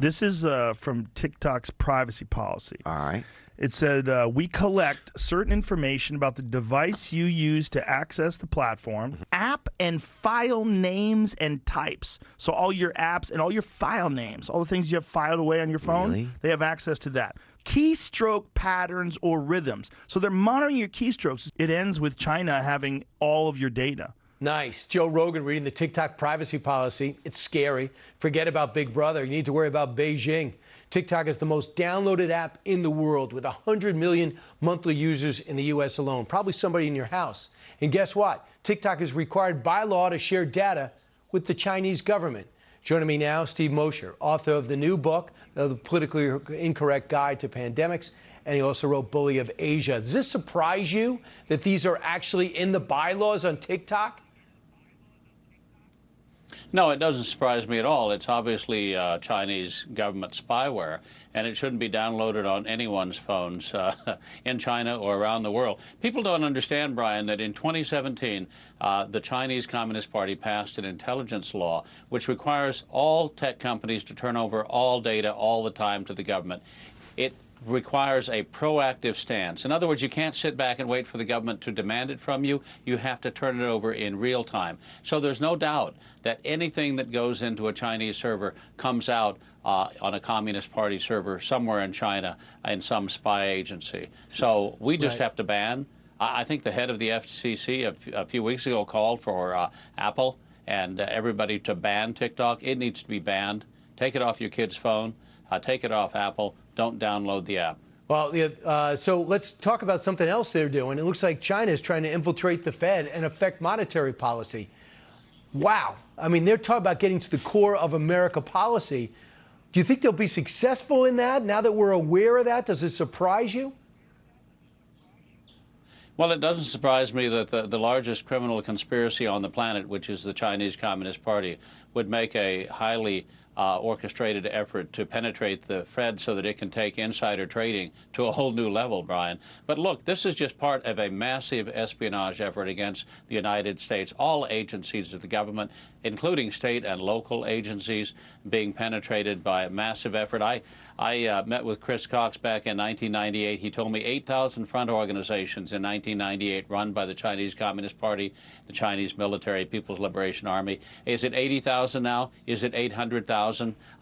This is from TikTok's privacy policy. All right. It said, we collect certain information about the device you use to access the platform, app and file names and types. So all your apps and all your file names, all the things you have filed away on your phone, Really? they have access to that. Keystroke patterns or rhythms. So they're monitoring your keystrokes. It ends with China having all of your data. Nice. Joe Rogan reading the TikTok privacy policy. It's scary. Forget about Big Brother. You need to worry about Beijing. TikTok is the most downloaded app in the world with 100 million monthly users in the U.S. alone, probably somebody in your house. And guess what? TikTok is required by law to share data with the Chinese government. Joining me now, Steve Mosher, author of the new book, The Politically Incorrect Guide to Pandemics, and he also wrote Bully of Asia. Does this surprise you that these are actually in the bylaws on TikTok? No, it doesn't surprise me at all. It's obviously Chinese government spyware, and it shouldn't be downloaded on anyone's phones in China or around the world. People don't understand, Brian, that in 2017, the Chinese Communist Party passed an intelligence law which requires all tech companies to turn over all data all the time to the government. It requires a proactive stance. In other words, you can't sit back and wait for the government to demand it from you. You have to turn it over in real time. So there's no doubt that anything that goes into a Chinese server comes out on a Communist Party server somewhere in China in some spy agency. So we just have to ban. I think the head of the FCC a few weeks ago called for Apple and everybody to ban TikTok. It needs to be banned. Take it off your kid's phone. Take it off Apple. Don't download the app. Well, so let's talk about something else they're doing. It looks like China is trying to infiltrate the Fed and affect monetary policy. Wow. I mean, they're talking about getting to the core of America policy. Do you think they'll be successful in that now that we're aware of that? Does it surprise you? Well, it doesn't surprise me that the largest criminal conspiracy on the planet, which is the Chinese Communist Party, would make a highly orchestrated effort to penetrate the Fed so that it can take insider trading to a whole new level, Brian. But look, this is just part of a massive espionage effort against the United States. All agencies of the government, including state and local agencies, being penetrated by a massive effort. I met with Chris Cox back in 1998. He told me 8,000 front organizations in 1998 run by the Chinese Communist Party, the Chinese military, People's Liberation Army. Is it 80,000 now? Is it 800,000?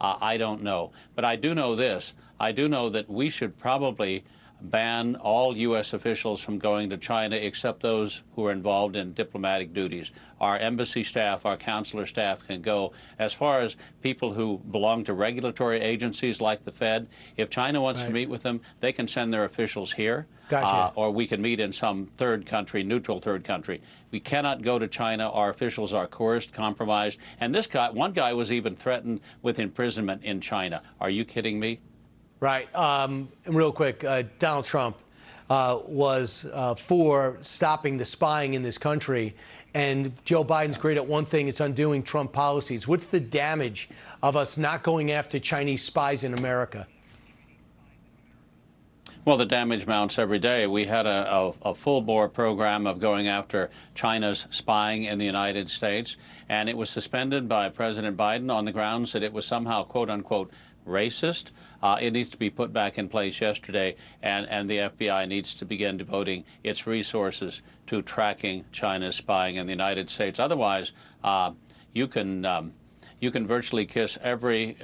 I don't know. But I do know this. I do know that we should probably ban all U.S. officials from going to China except those who are involved in diplomatic duties. Our embassy staff, our consular staff can go. As far as people who belong to regulatory agencies like the Fed, if China wants to meet with them, they can send their officials here. Gotcha. Or we can meet in some third country, neutral third country. We cannot go to China. Our officials are coerced, compromised. And this guy, one guy was even threatened with imprisonment in China. Are you kidding me? Right. And real quick, Donald Trump was for stopping the spying in this country. And Joe Biden's great at one thing, it's undoing Trump policies. What's the damage of us not going after Chinese spies in America? Well, the damage mounts every day. We had a full-bore program of going after China's spying in the United States, and it was suspended by President Biden on the grounds that it was somehow, quote-unquote, racist. It needs to be put back in place yesterday, and the FBI needs to begin devoting its resources to tracking China's spying in the United States. Otherwise, you can virtually kiss every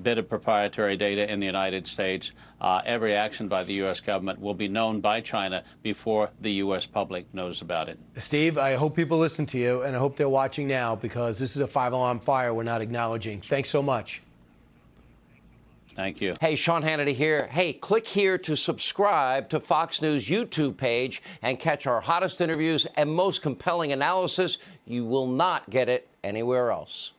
bit of proprietary data in the United States. Every action by the U.S. government will be known by China before the U.S. public knows about it. Steve, I hope people listen to you, and I hope they're watching now, because this is a five-alarm fire we're not acknowledging. Thanks so much. Thank you. Hey, Sean Hannity here. Hey, click here to subscribe to Fox News YouTube page and catch our hottest interviews and most compelling analysis. You will not get it anywhere else.